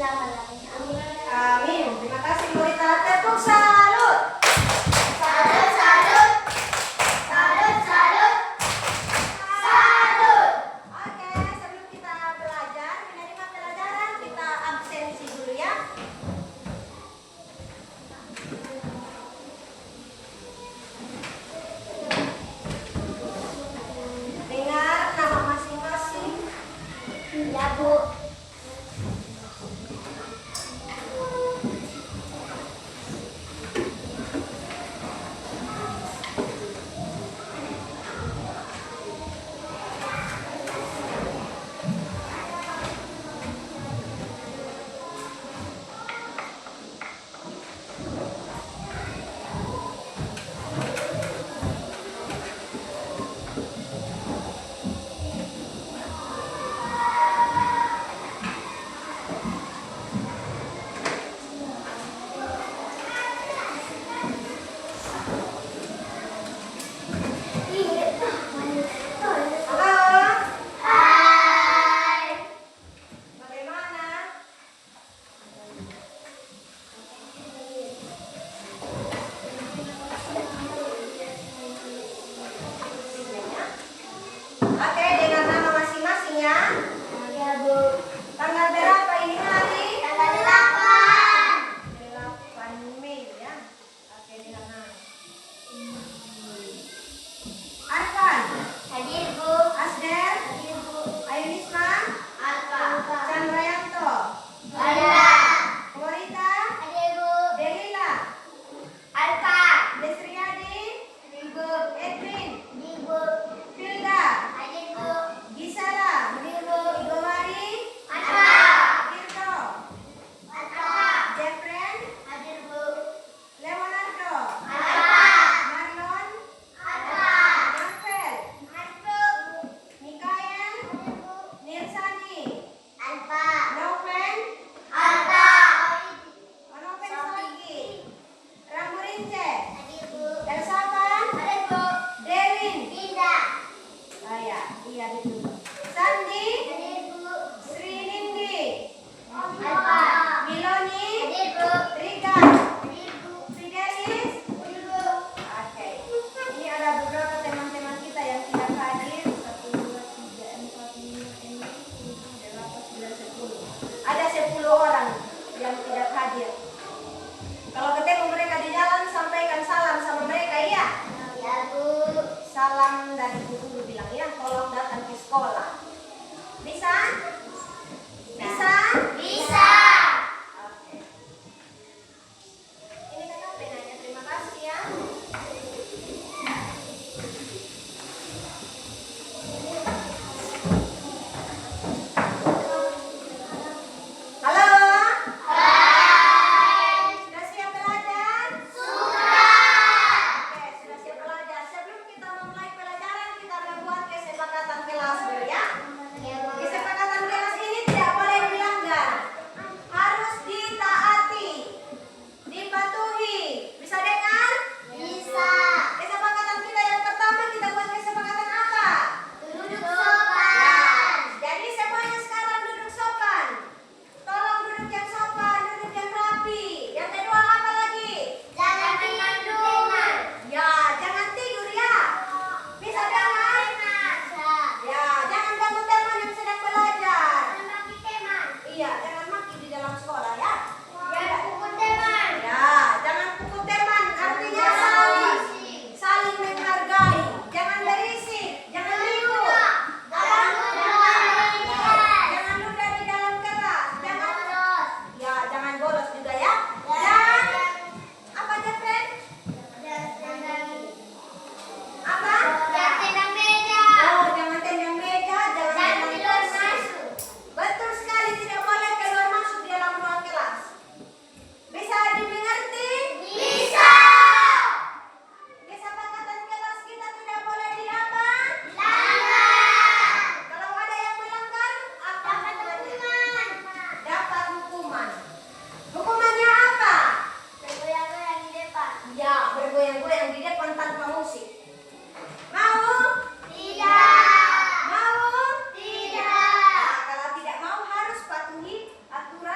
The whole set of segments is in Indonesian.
selama-lamanya. Amin. Amin. Terima kasih murid. Tepuk salut. Salut, salut. Salut, salut. Salut. Oke, sebelum kita belajar, menerima pelajaran, kita absensi dulu ya. Dengar nama masing-masing. Ya, Bu.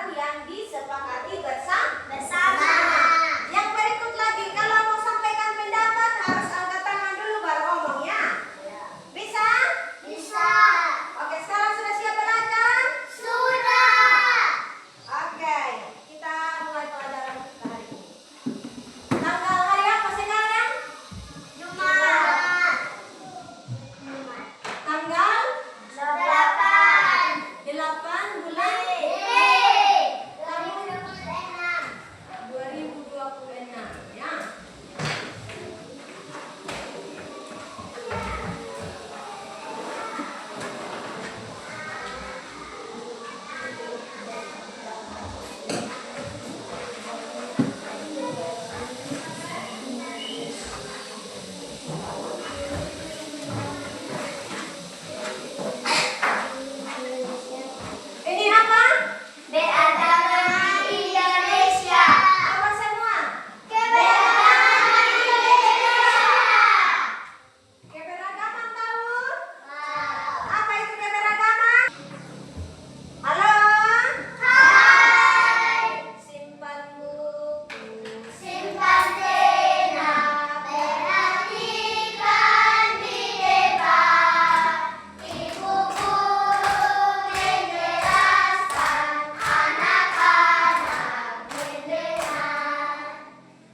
anggaran yang disepakati bersama. Bersama. Yang berikut lagi, kalau mau sampaikan pendapat harus angkat tangan dulu baru ngomong ya. Bisa? Bisa. Oke, sekarang sudah siap belajar? Sudah. Oke, kita mulai pelajaran kita hari ini. Tanggal hari apa sekarang? Jumat. Tanggal 8. 8 bulan tahun 2026 ya. Ini apa? Beragama Indonesia. Apa semua? Keberagaman Indonesia. Keberagaman tahu? Wow. Apa itu keberagaman? Halo? Hai. Simpan buku. Simpan pena, perhatikan di depan. Ibu guru menjelaskan, anak-anak mendengar.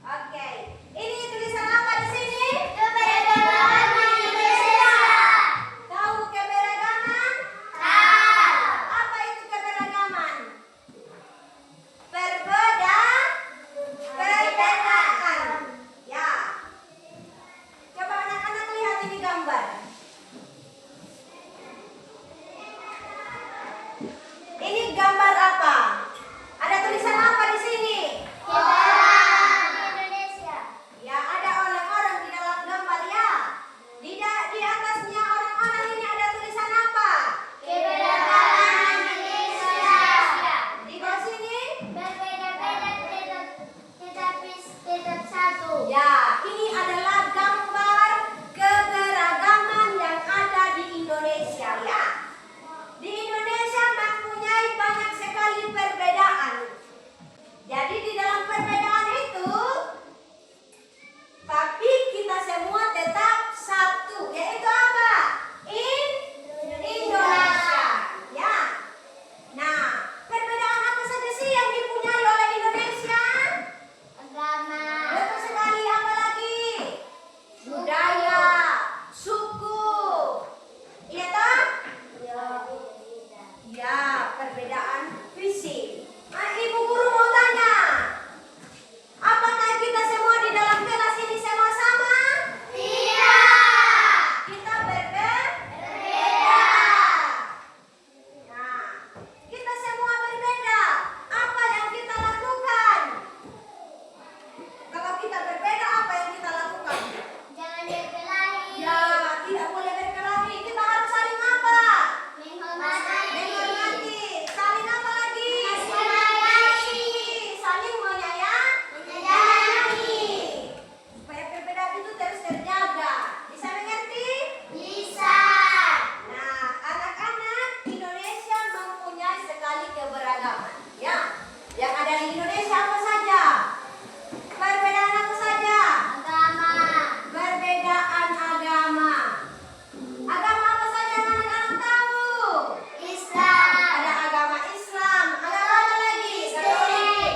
Oke. Ini tulisan apa di sini? Keberagaman Indonesia. Tahu keberagaman? Tahu. Apa itu keberagaman? Perbedaan. Ya. Coba anak-anak lihat ini gambar. Ini gambar apa? Ada tulisan apa di sini? Keberagaman Indonesia. Ya, ada orang-orang di dalam gambar ya. Di atasnya orang-orang ini ada tulisan apa? Keberagaman Indonesia. Di bawah sini? Berbeda-beda tetapi tetap satu. Ya, ini adalah gambar keberagaman yang ada di Indonesia ya. Di Indonesia mempunyai banyak sekali perbedaan. Jadi di dalam perbedaan itu, tapi kita semua tetap satu, yaitu apa? Indonesia. Ya. Nah, perbedaan apa saja sih yang dipunyai oleh Indonesia? Agama. Betul sekali, apa lagi? Budaya, suku. Iya toh? Ya, perbedaan fisik. Nah, Ibu guru mau tanya, apakah kita semua di dalam kelas ini semua sama? Tidak. Kita berbeda. Berbeda. Nah, kita semua berbeda. Apa yang kita lakukan? Kalau kita berbeda, apa yang kita lakukan? Jangan berkelahi. Ya, tidak boleh berkelahi. Kita harus saling apa? Menghormati. Menghormati. Saling apa lagi? Menyayangi. Saling Menyayangi. supaya perbedaan itu terus terjaga. Bisa mengerti? Bisa. Nah, anak-anak Indonesia mempunyai sekali keberagaman. Ya, yang ada di Indonesia apa saja? Perbedaan apa saja? Agama. Perbedaan agama. Agama apa saja yang anak-anak tahu? Islam. Ada agama Islam. Agama apa lagi? Katolik,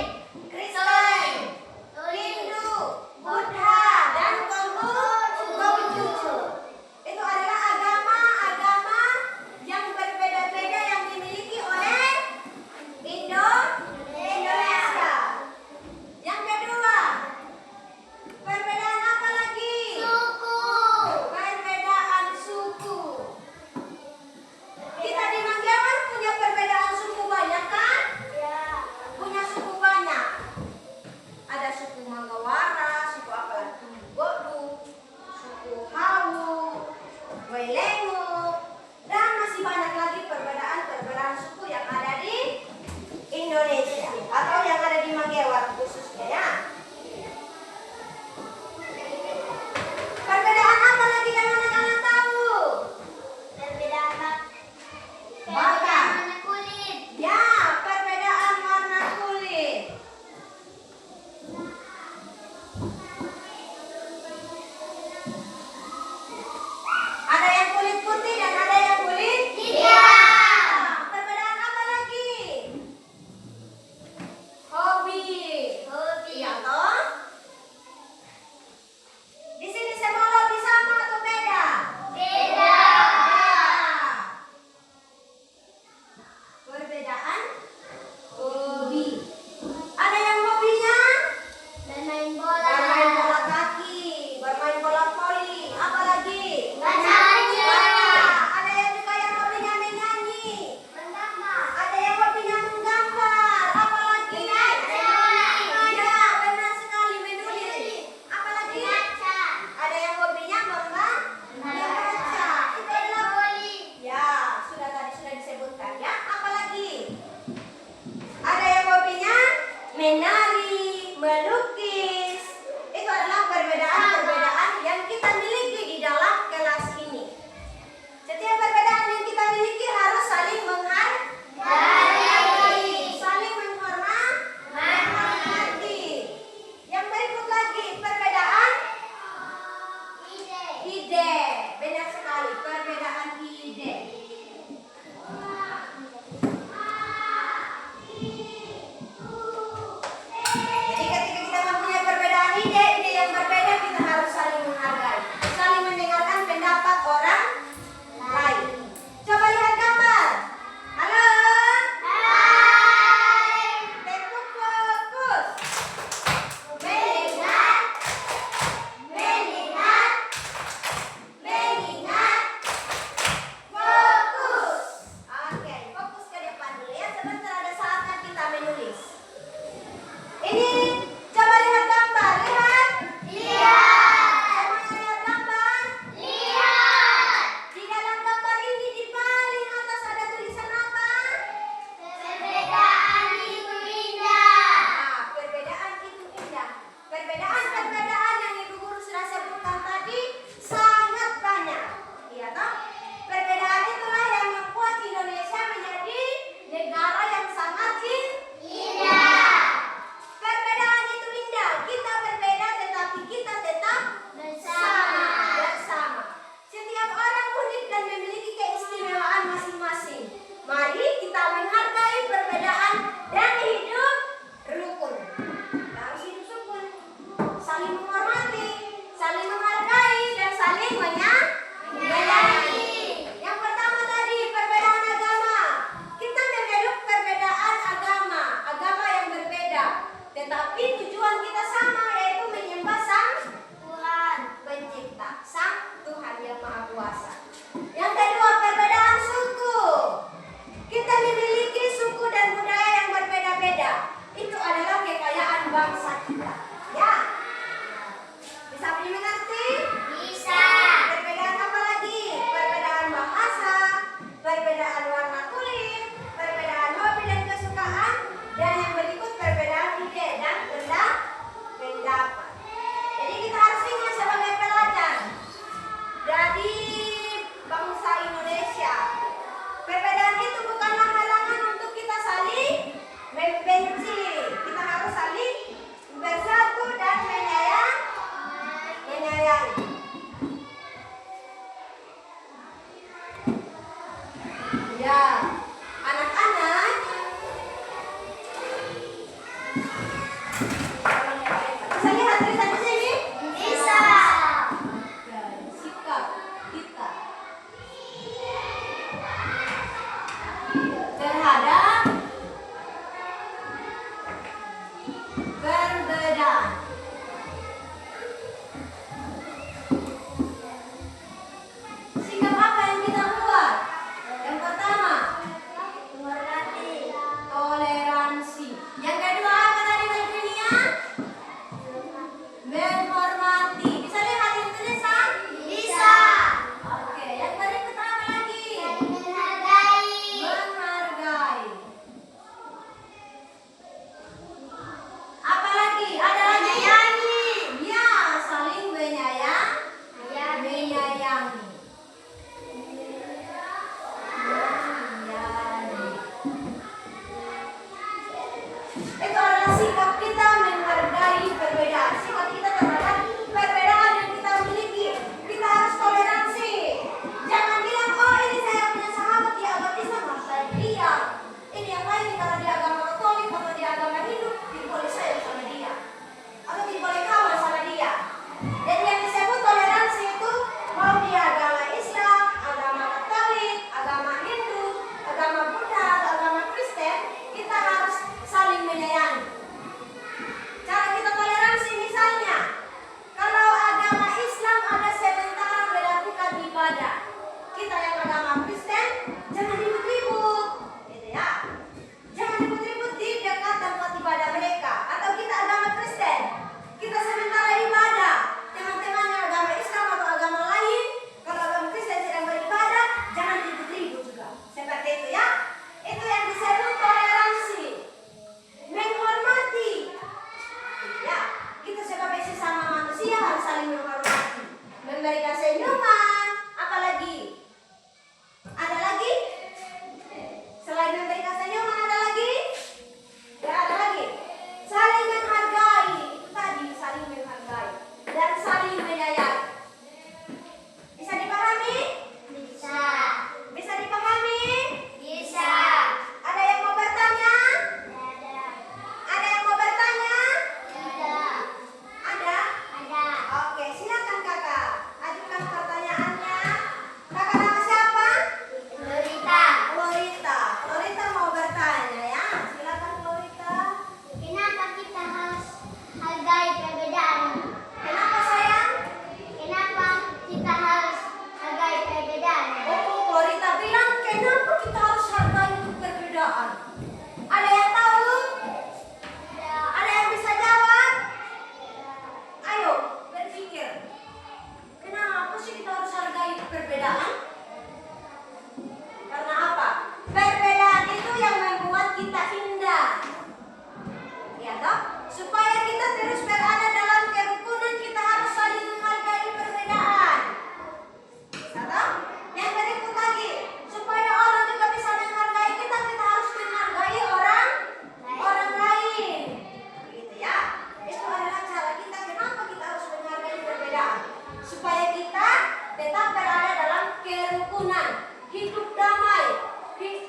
Kristen, Hindu, Buddha, dan Konghucu. Itu adalah agama-agama yang berbeda-beda yang dimiliki oleh Indonesia. berbeda. Itu adalah kekayaan bangsa kita. Ya. Bisa dimengerti? Bisa. Perbedaan apa lagi? Perbedaan bahasa, perbedaan warna kulit, perbedaan hobi dan kesukaan, dan yang berikut perbedaan ide dan pendapat. Jadi kita harus ingat sebagai pelajar dari bangsa Indonesia, perbedaan itu bukanlah halangan untuk kita saling membenci. Kita harus saling bersatu dan menyayangi. Ya, anak-anak. Bisa lihat tulisan di sini? Bisa. Dan sikap kita terhadap perbedaan. Sikap apa yang kita buat? Yang pertama, Menghormati. toleransi. Yang kedua apa tadi Melvinia? Menghormati. Bisa lihat di tulisan? Bisa. Oke, yang berikut apa lagi? Menghargai. Menghargai. Apa lagi? Ada lagi? Menyayangi. Ya, saling menyayangi. Menyayangi. Itu adalah sikap kita menghargai perbedaan. Sikap kita terhadap perbedaan yang kita miliki. Kita harus toleransi. Jangan bilang, oh ini saya punya sahabat di agama Islam, harus saya diam. Ini yang lain karena di agama Katolik atau di agama Hindu, tidak boleh saya sama dia. Atau tidak boleh kawan sama dia. Jadi yang disebut toleransi itu mau di agama Islam, agama Katolik, agama Hindu, agama Buddha, atau agama Kristen, kita harus saling menyayangi. Cara kita toleransi misalnya, kalau agama Islam ada sementara melakukan ibadah, kita yang agama Kristen jangan ribut-ribut, gitu ya. Jangan ribut-ribut di dekat tempat ibadah mereka. Atau kita agama Kristen, kita sementara ibadah, teman-teman yang agama Islam atau agama lain, kalau agama Kristen sedang beribadah, jangan ribut-ribut juga. Seperti itu ya. Itu yang disebut toleransi. Menghormati. Ya, kita sebagai sesama manusia harus saling menghormati. Memberikan senyuman. Apa lagi? Ada lagi? Selain memberikan senyuman ada lagi? Ya, ada lagi. Saling menghargai. Itu tadi, saling menghargai. Dan saling menyayangi. Bisa dipahami? Bisa. Bisa dipahami? Bisa. Ada yang mau bertanya? Ada. Ada yang mau bertanya? Ada. Ada? Ada. Oke, silakan kakak. Ajukan pertanyaannya. Kakak nama siapa? Lorita. Lorita. Lorita mau bertanya ya. Silakan Lorita. Kenapa kita harus hargai perbedaan? Kenapa sayang? Kenapa kita harus hargai perbedaan? Oh, Lorita bilang kenapa kita harus hargai itu perbedaan. Ada yang tahu? Ada yang bisa jawab? Ayo, berpikir. Kenapa sih kita harus hargai perbedaan? Karena apa? Perbedaan itu yang membuat kita indah. Ya toh? Supaya kita terus berada dalam kerukunan, kita harus saling menghargai perbedaan. Bisa toh? Yang berikut lagi, supaya orang juga bisa menghargai kita, kita harus menghargai orang lain. Gitu ya. Itu adalah cara kita. Kenapa kita harus menghargai perbedaan? Supaya kita tetap berada dalam kerukunan, hidup damai,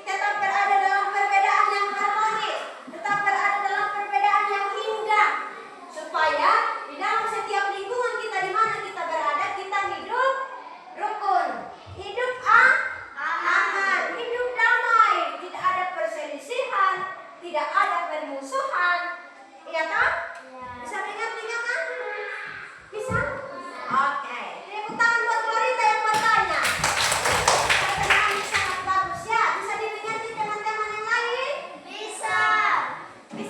tetap berada dalam perbedaan yang harmonis, tetap berada dalam perbedaan yang indah. Supaya di dalam setiap lingkungan kita di mana kita berada, kita hidup rukun, hidup aman, hidup damai, tidak ada perselisihan, tidak ada permusuhan. Iya kan? Bisa mengerti kan? Bisa? Oke. Tepuk tangan buat Lorita yang bertanya. Pertanyaan sangat bagus ya. Bisa dimengerti teman-teman yang lain? Bisa. Bisa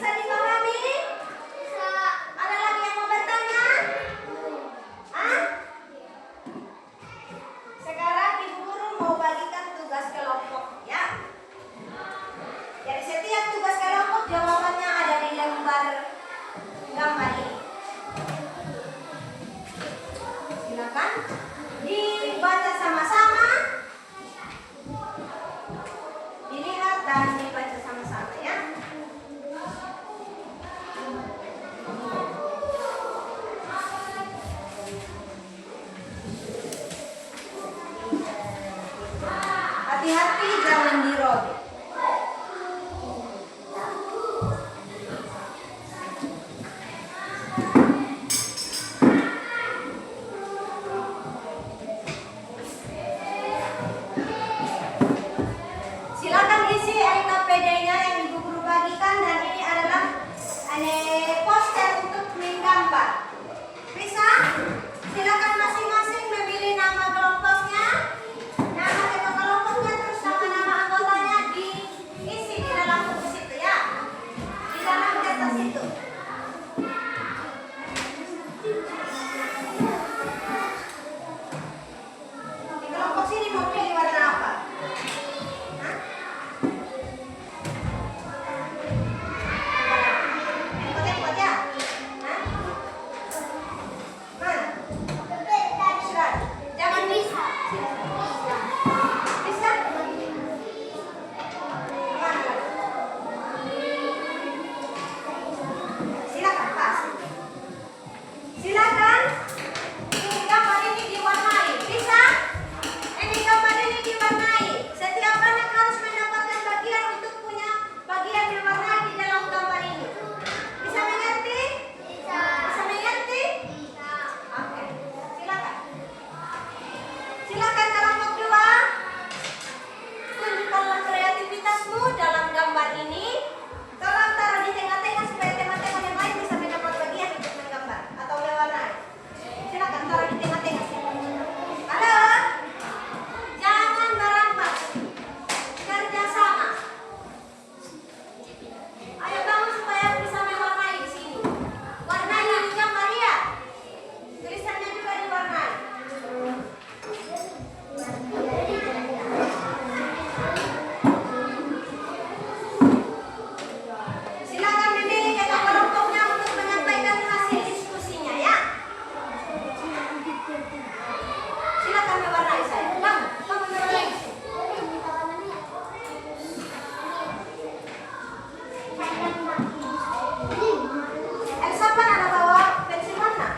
situ. Di kelompok sini mau pilih warna apa? Hah? Tempot-tempot ya? Hah? Mana? Surat. Jangan bisa. Bisa? Mana? Silakan, Pak. Silakan. Ini gambar ini diwarnai. Bisa? Ini gambar ini diwarnai. Setiap anak harus mendapatkan bagian untuk punya bagian diwarnai di dalam gambar ini. Bisa mengerti? Bisa. Bisa mengerti? Bisa. Oke. Silakan. Silakan kelompok 2. Tunjukkanlah kreativitasmu dalam gambar ini. Tolong taruh di tengah-tengah supaya teman-teman yang lain bisa mendapat bagian untuk menggambar atau mewarnai. Silakan taruh di tengah-tengah. Halo. Jangan merampas. Kerjasama. Ayo bangun supaya aku bisa mewarnai di sini. Warnanya di gambar ya. Tulisannya juga diwarnai. Silakan memilih kata kelompoknya untuk menyampaikan hasil diskusinya ya. Silakan mewarnai saya. Bangun mewarnai. Elsa pan ada bawa pensil warna?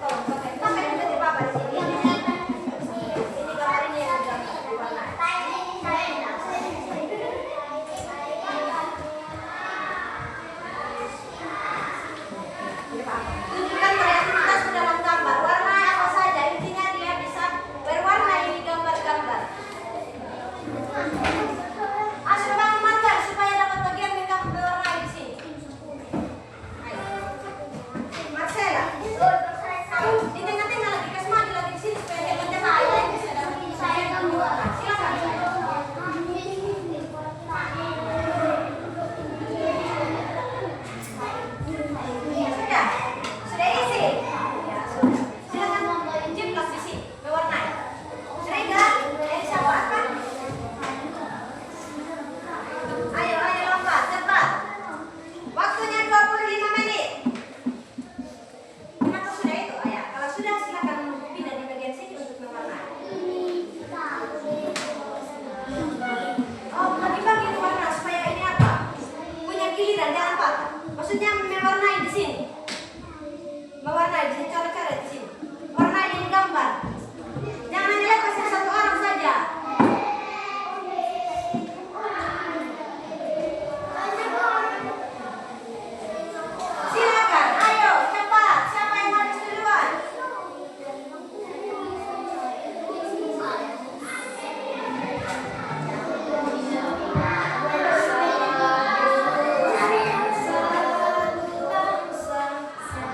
Tolong pakai juga di papan di sini. Ini gambar ini yang diwarnai. Tunjukkan kreativitas dalam gambar. Warna apa saja, intinya dia bisa berwarna ini gambar-gambar. Asal bangun marker supaya dapat bagian berwarna di sini. Ayo. Marcella, di tengah-tengah lagi kasih maju lagi di sini supaya teman-teman yang lain bisa dapat bagian berwarna. Silakan. Sudah? Sudah isi? Ya, sudah. Silakan jemplas di sini, mewarnai. Serega, Elsa buat apa? Ayo, ayo lompat, cepat. Waktunya 25 menit. Kenapa sudah itu, Ayah? Kalau sudah, silakan pindah di bagian sini untuk mewarnai. Oh, bagi-bagi itu warna supaya ini apa? Punya giliran, jangan patah. Maksudnya mewarnai di sini. Mewarnai di sini, cara-cara di sini. Warnai ini gambar. Jangan hanya lepas yang satu orang saja. Silakan, ayo cepat. Siapa yang harus duluan?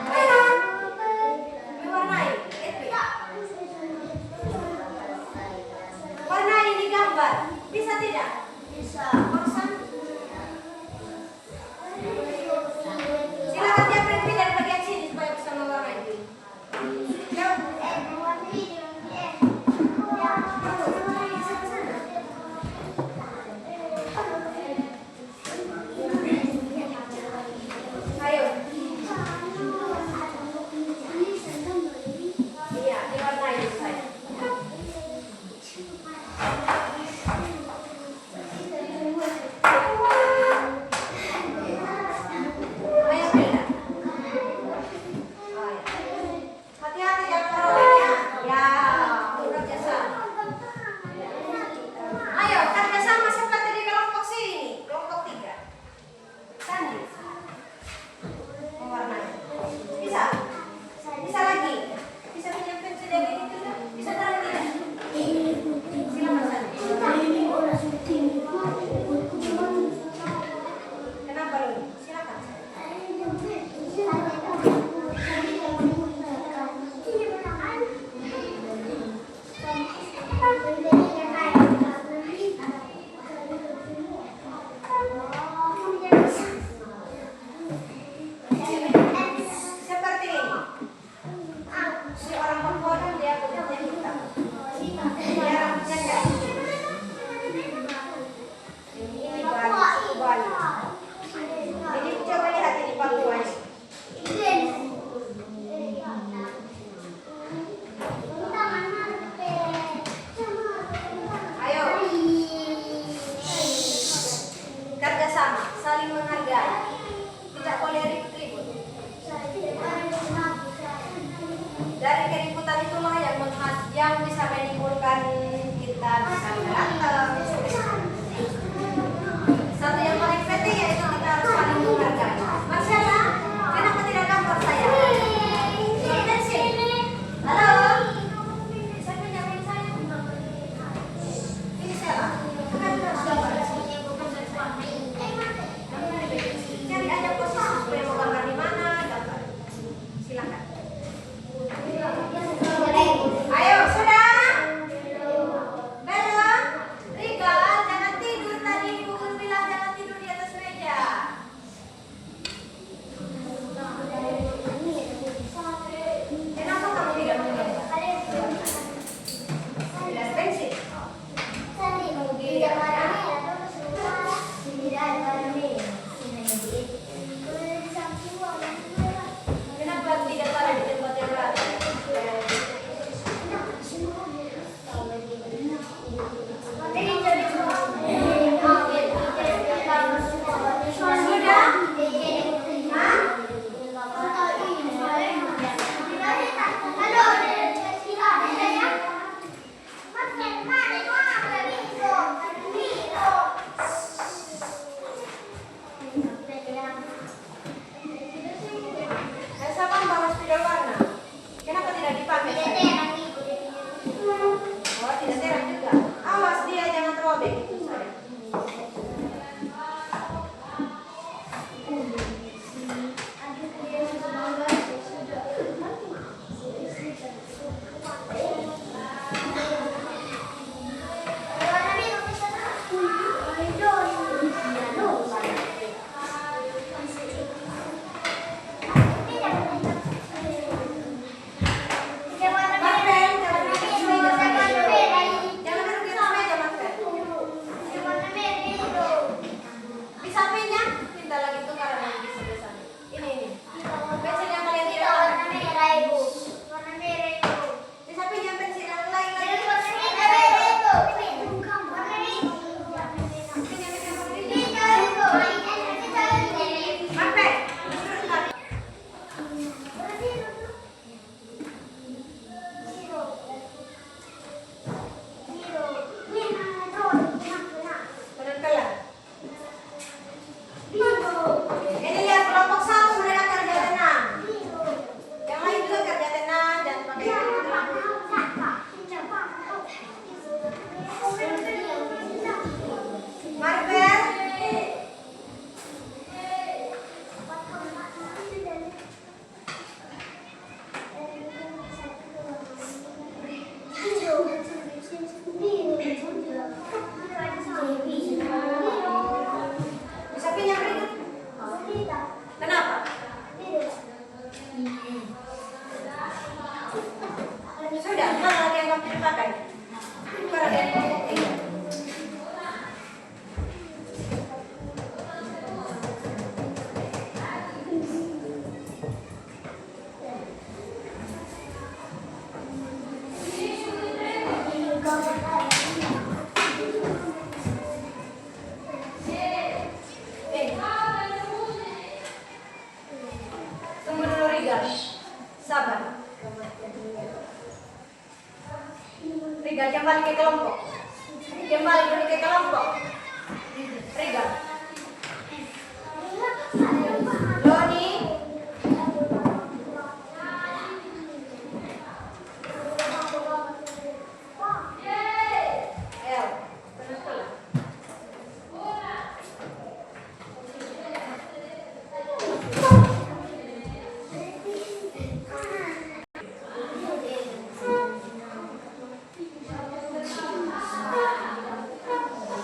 Ayo, mewarnai. Itu. Seperti ini. Si orang Papua kan dia kulitnya hitam. Dia rambutnya kayak ini Bali. Jadi coba lihat ini Papua. Ayo, kerjasama, saling menghargai. Tidak boleh ribut-ribut. Dari keributan itulah yang bisa menimbulkan kita bisa berantem. Satu yang paling penting yaitu kita harus saling menghargai. Marcella, kenapa tidak gambar saya? Halo. Ini Sela. Cari aja posisi supaya mau gambar di mana, gambar. Silakan. Ayo, sudah. Bella, Rika, jangan tidur tadi. Ibu bilang jangan tidur di atas meja. Kenapa kamu tidak mau gambar? Tidak pensil. Kenapa tidak taruh di tempat yang rapi? Elsa kan bawa spidol warna. Kenapa tidak dipakai? Oh, tidak terang juga. Awas dia jangan robek itu saya. Disampingnya, minta lagi tuh karena di sebelah sana. Ini. Pensil yang kalian tidak tahu. Di sampingnya pensil yang lain lagi. Marpe, penentuan. Ini lihat kelompok satu mereka kerja tenang. Yang lain juga kerja tenang dan pakai Marvel. Bisa pinjam ringan? Kenapa? Sudah, mana lagi yang kamu dipakai? Karena dia kelompok tiga. Tunggu dulu Riga. Sabar. Riga kembali ke kelompok. Kembali dulu ke kelompok. Riga. Loni. El. Penentuan.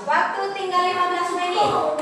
Waktu tinggal 15 menit.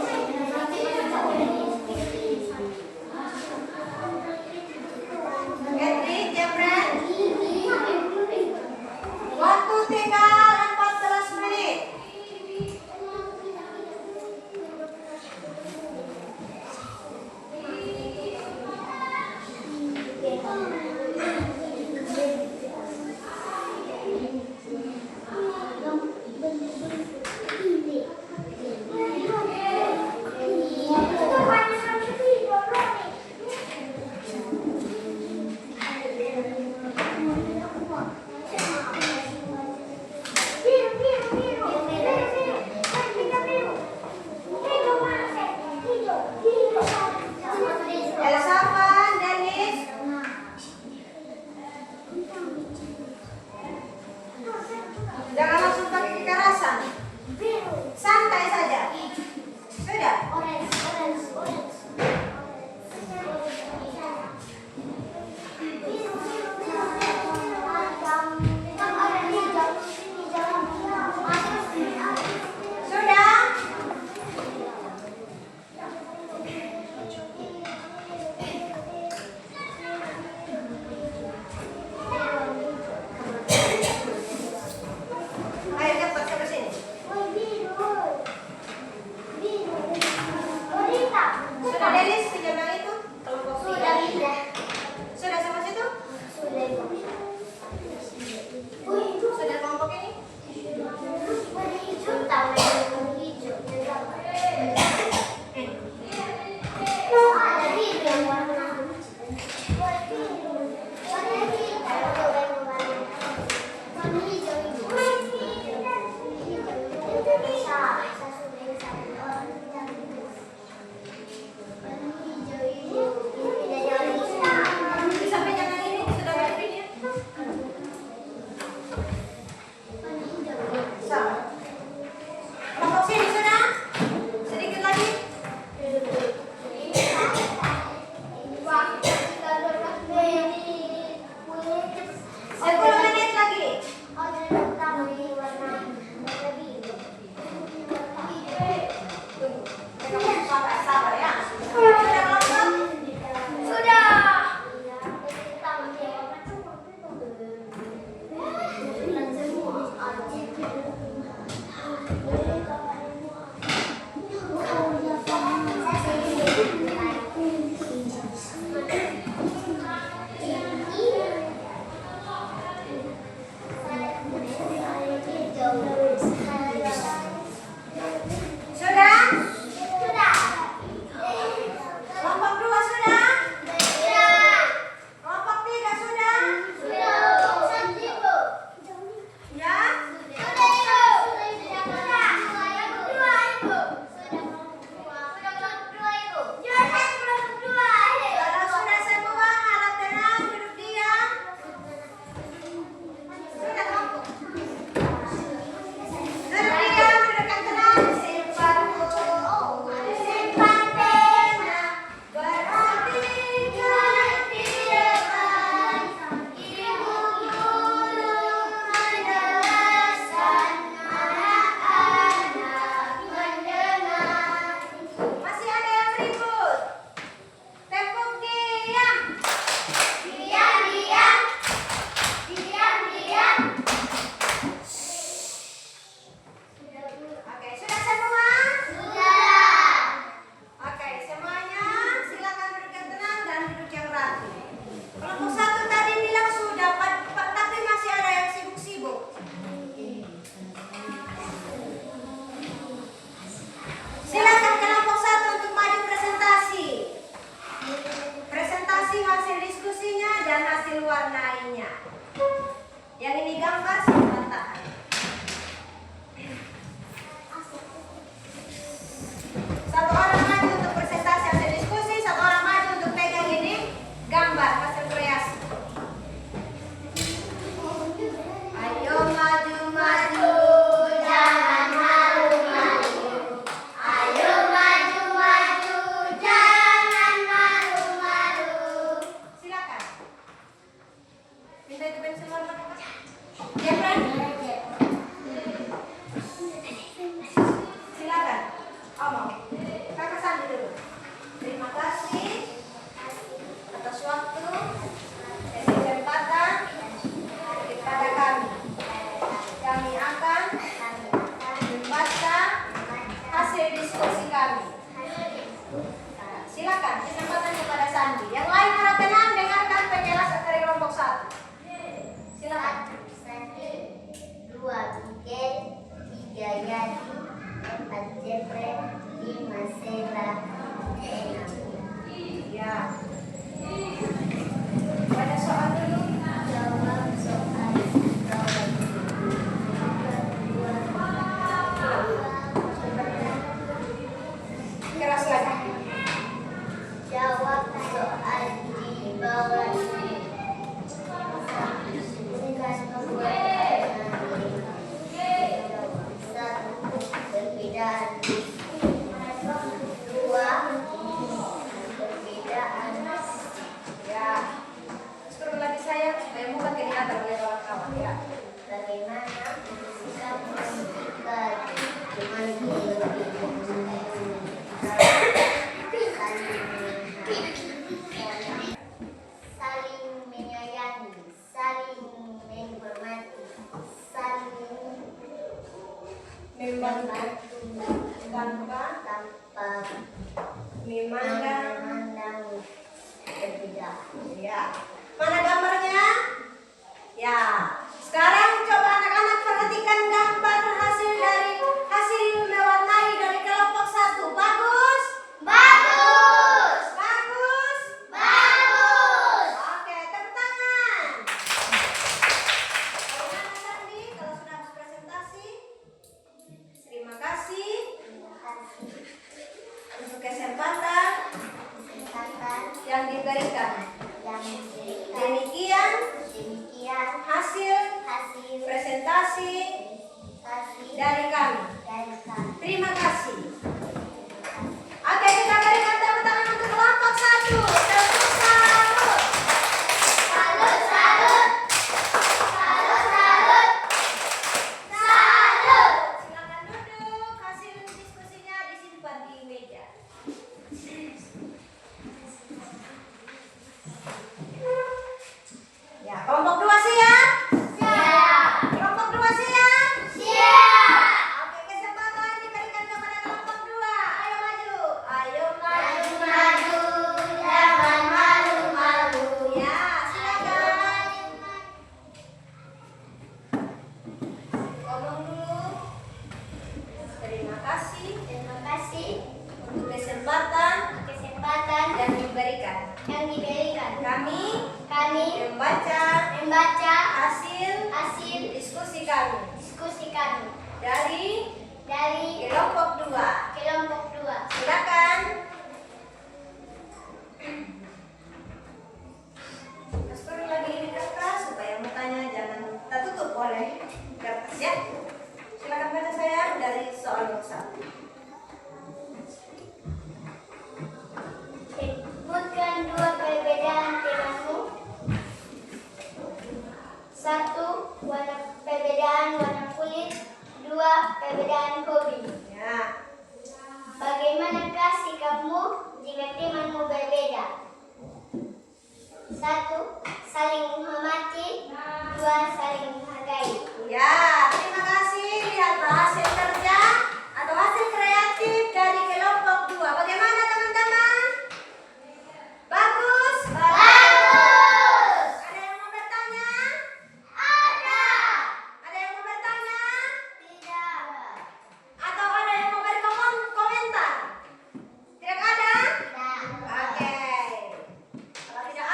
masing-masing hasil diskusinya dan hasil warnainya. Yang ini gambar pematahan. Satu orang maju untuk presentasi hasil diskusi, satu orang maju untuk pegang ini gambar hasil kreasi. Ayo maju-maju, Jangan malu-malu. Ayo maju-maju, jangan malu-malu. silakan. Minta itu pensil warna apa? Jepret. Silakan. Omong. Kakak Sandi dulu. Terima kasih atas waktu dan kesempatan kepada kami. Kami akan membaca hasil diskusi kami. Nah, silakan kesempatan kepada Sandi. Yang lain harap tenang dengarkan penjelasan dari kelompok 1. Silakan. 1, 2 bikin, 3 yadi, 4 jepret, 5 sela, 6 Ya. Pada soal dulu. jawab soal. Keras lagi. Jawab soal di bawah ini. Satu, perbedaan. 2, perbedaan. Ya. Scroll lagi saya supaya muka kelihatan oleh kawan-kawan ya. Bagaimana sikap jika saling menyayangi, saling menghormati, saling Membantu tanpa tanpa memandang. memandang perbedaan. Ya. Mana gambarnya? Ya. Sekarang coba anak-anak perhatikan gambar hasil mewarnai dari kelompok 1. Bagus? Bagus! Bagus? Bagus! Oke, tepuk tangan. Bagaimana Sandi kalau sudah habis presentasi? Terima kasih untuk kesempatan Kesempatan yang diberikan. yang diberikan. Demikian Demikian hasil hasil presentasi presentasi dari kami. dari kami. Terima kasih. Oke, kita berikan tepuk tangan untuk kelompok 1. Tepuk salut. Salut, salut. Salut, salut. Salut. Silakan duduk. Hasil diskusinya disimpan di meja. Ya, kelompok 2 siap? Siap. Kelompok 2 siap? Siap. Oke, kesempatan diberikan kepada kelompok 2. Ayo maju. Ayo Maju, maju. maju. Jangan malu-malu. Ya, silakan. Ngomong dulu. Terima kasih Terima kasih untuk kesempatan kesempatan yang diberikan. yang diberikan. Kami membaca hasil hasil diskusi kami diskusi kami dari dari kelompok 2. kelompok 2. Silakan. Sekarang lagi ini kertas supaya mukanya jangan tertutup oleh kertas ya. Silakan baca saya dari soal nomor 1. Sebutkan 2 perbedaan temanmu. 1, perbedaan warna kulit. 2, perbedaan hobi. Ya. Bagaimanakah sikapmu jika temanmu berbeda? 1, saling menghormati. 2, saling menghargai. Ya, terima kasih. Lihatlah hasil kerja atau hasil kreatif dari kelompok 2. Bagaimana teman-teman? Bagus? Bagus! Ada yang mau bertanya? Ada! Ada yang mau bertanya? Tidak! Atau ada yang mau berkomentar? Tidak ada? Tidak! Oke. Kalau tidak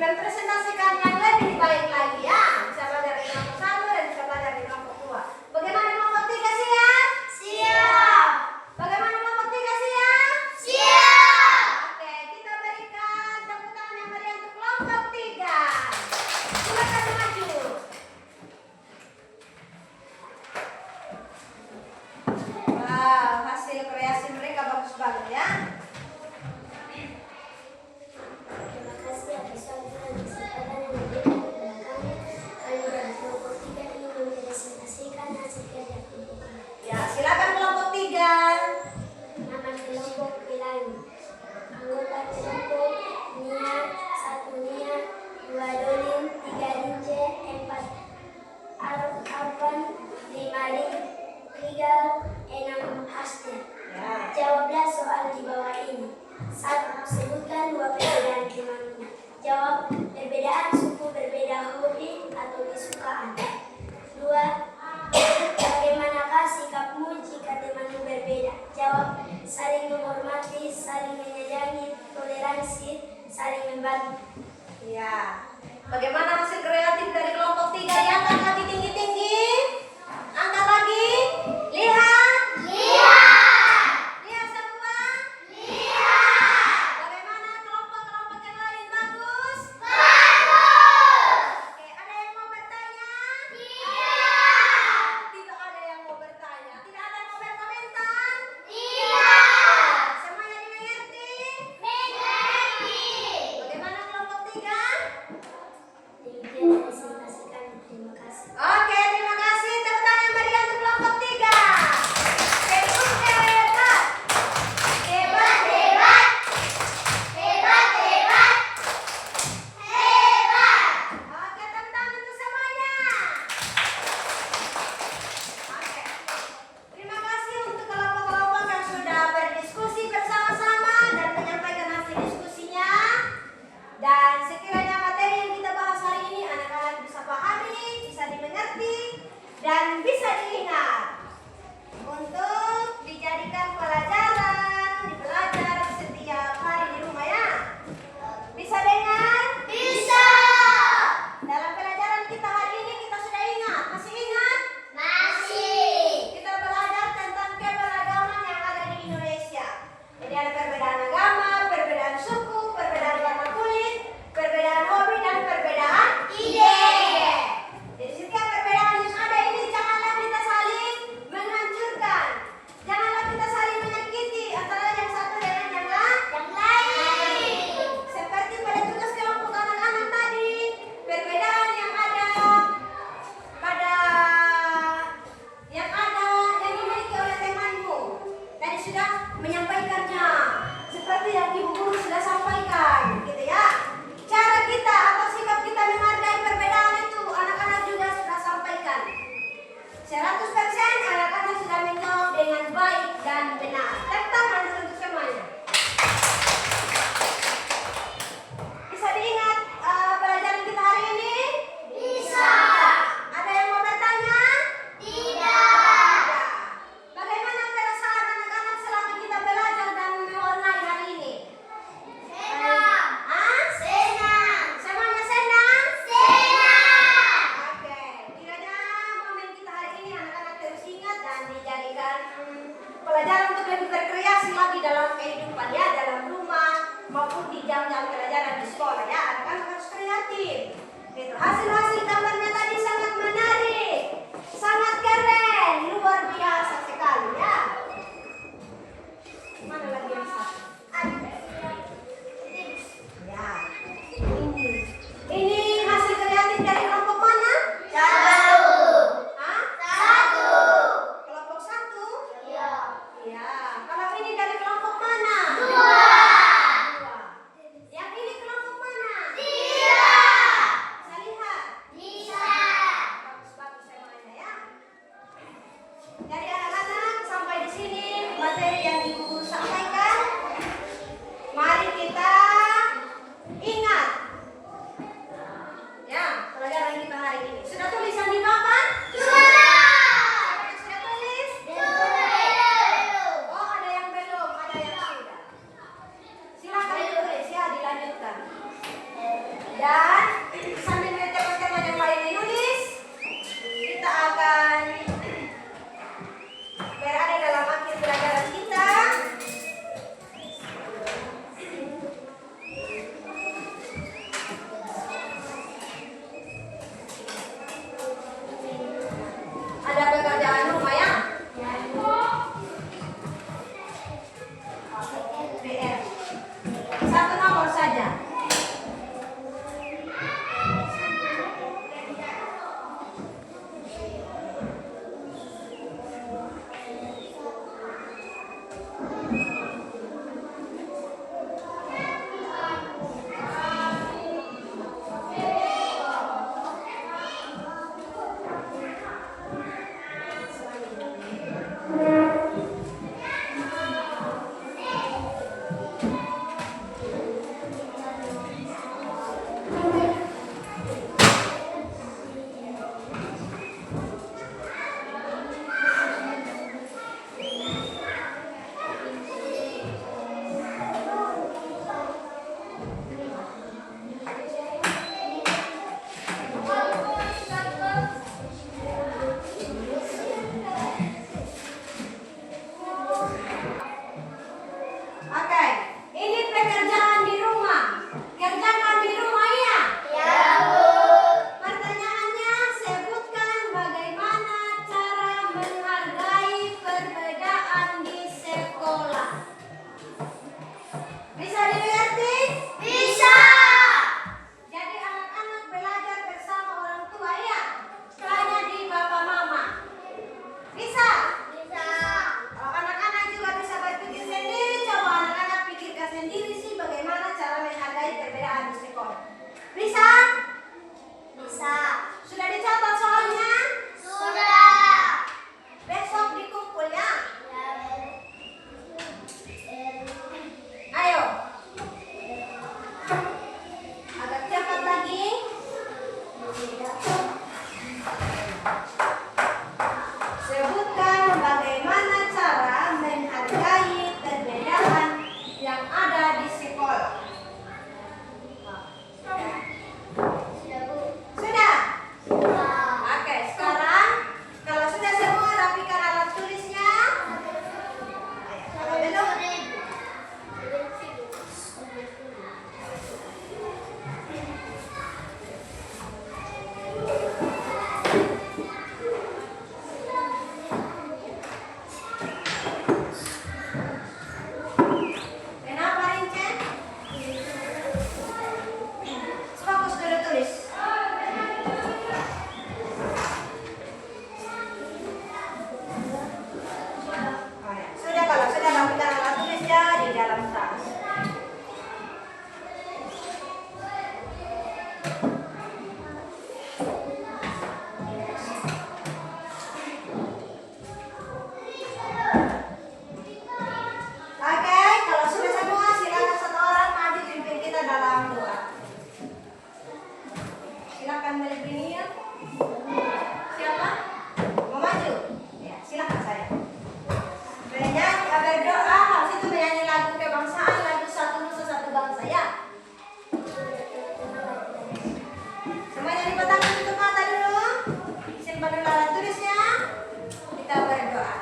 mempresentasikan yang lebih baik lagi ya. Bisa belajar di kelompok 1 dan bisa belajar di kelompok 2. Bagaimana kelompok 3 siap? Siap. Bagaimana kelompok 3 siap? Siap. Oke, kita berikan tepuk tangan yang meriah untuk kelompok 3. Silakan maju. Wow, hasil kreasi mereka bagus banget ya. Terima kasih atas waktu dan kesempatan yang diberikan kepada kami. Kami dari kelompok 3 ingin mempresentasikan hasil kerja kelompok kami. Ya, silakan kelompok 3. Nama kelompok Pelangi. Anggota kelompok Nia, 1 Nia, 2 Dolin, 3 Rince, 4 Arvan, 5 Rigal, 6 Hasner. Ya. Jawablah soal di bawah ini. 1. Sebutkan 2 perbedaan temanmu. Jawab, perbedaan suku, berbeda hobi atau kesukaan. 2. Bagaimanakah sikapmu jika temanmu berbeda? Jawab, saling menghormati, saling menyayangi, toleransi, saling membantu. Ya. Bagaimana hasil kreatif dari kelompok 3? Diangkat lagi tinggi-tinggi. Angkat lagi. Lihat. Lihat semua. Bagaimana kelompok-kelompok yang lain? Bagus? Oke, ada yang mau bertanya? Tidak ada yang mau bertanya. Tidak ada yang mau berkomentar? Semuanya dimengerti? Bagaimana kelompok 3? Demikian presentasi kami. Terima kasih. Oke, terima kasih. Tepuk tangan yang meriah untuk kelompok 3. Hebat. Oke, tepuk tangan untuk semuanya. Oke. Terima kasih untuk kelompok-kelompok yang sudah berdiskusi bersama-sama dan menyampaikan hasil diskusinya. Dan sekiranya materi yang kita bahas hari ini anak-anak bisa pahami, bisa dimengerti, dan bisa diingat untuk dijadikan pelajaran, dipelajar setiap hari di rumah ya. Bisa dengar? Bisa. Dalam pelajaran kita hari ini kita sudah ingat, masih ingat? Masih. Kita belajar tentang keberagaman yang ada di Indonesia. Jadi ada perbedaan agama, perbedaan suku, perbedaan warna kulit, perbedaan hobi, dan perbedaan Ide. Jadi setiap perbedaan yang ada ini janganlah kita saling menghancurkan, janganlah kita saling menyakiti. Dan sambil menetapkan tema yang lain ditulis, kita akan berada dalam akhir pelajaran kita. Ada pekerjaan rumah ya? PR. Satu nomor saja. Oke, ini pekerjaan di rumah. Kerjakan di rumah ya? Ya, Bu. Pertanyaannya, sebutkan bagaimana cara menghargai perbedaan di sekolah. Bisa dimengerti? Bisa. Jadi anak-anak belajar bersama orang tua ya? Tanya di bapak mama. Bisa? Bisa. Kalau anak-anak juga bisa berpikir sendiri, coba anak-anak pikirkan sendiri sih bagaimana cara menghargai perbedaan di sekolah. Bisa? Bisa. Sudah dicatat soalnya? Sudah. Besok dikumpul ya. Ya, Ayo. Agak cepat lagi. Sebutkan bagaimana cara menghargai perbedaan yang ada di sekolah. Sudah, Bu. Sudah? Sudah. Oke, sekarang kalau sudah semua rapikan alat tulisnya. Ayo, kalau belum, kenapa Rincen? Fokus dulu tulis. Oh ya, sudah kalau sudah rapikan alat tulisnya di dalam tas. Oke, kalau sudah semua silakan satu orang maju pimpin kita dalam doa. Silakan Melvin. Siapa? Mau maju? Ya, silakan saya. Menyanyi berdoa, habis itu menyanyi lagu kebangsaan, lagu Satu Nusa Satu Bangsa ya. Semuanya dipatangkan tutup mata dulu. Simpan dulu alat tulisnya. Kita berdoa.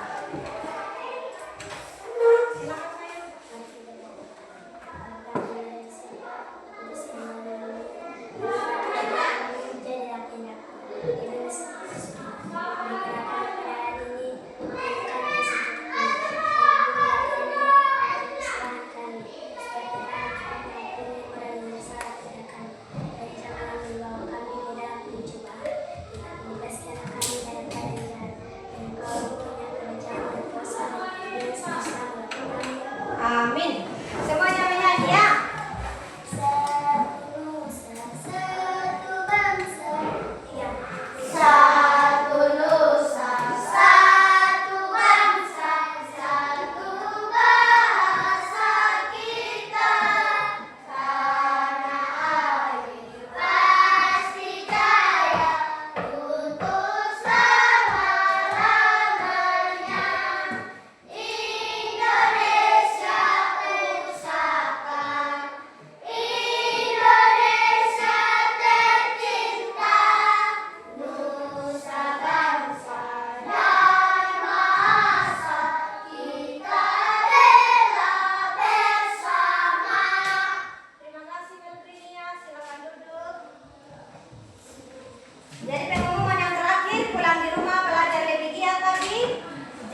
Silakan saya. Jangan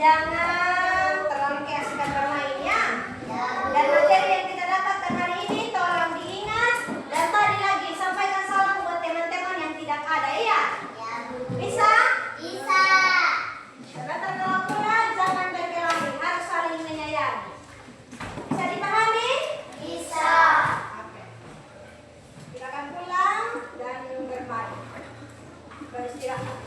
Jangan terlalu keasikan bermain ya. Dan materi yang kita dapatkan hari ini tolong diingat. Dan tadi lagi sampaikan salam buat teman-teman yang tidak ada ya. Bisa? Bisa. Datang dalam pula jangan berkelahi, harus saling menyayangi. Bisa dipahami? Bisa. Oke. Kita akan pulang dan bermain. Beristirahat.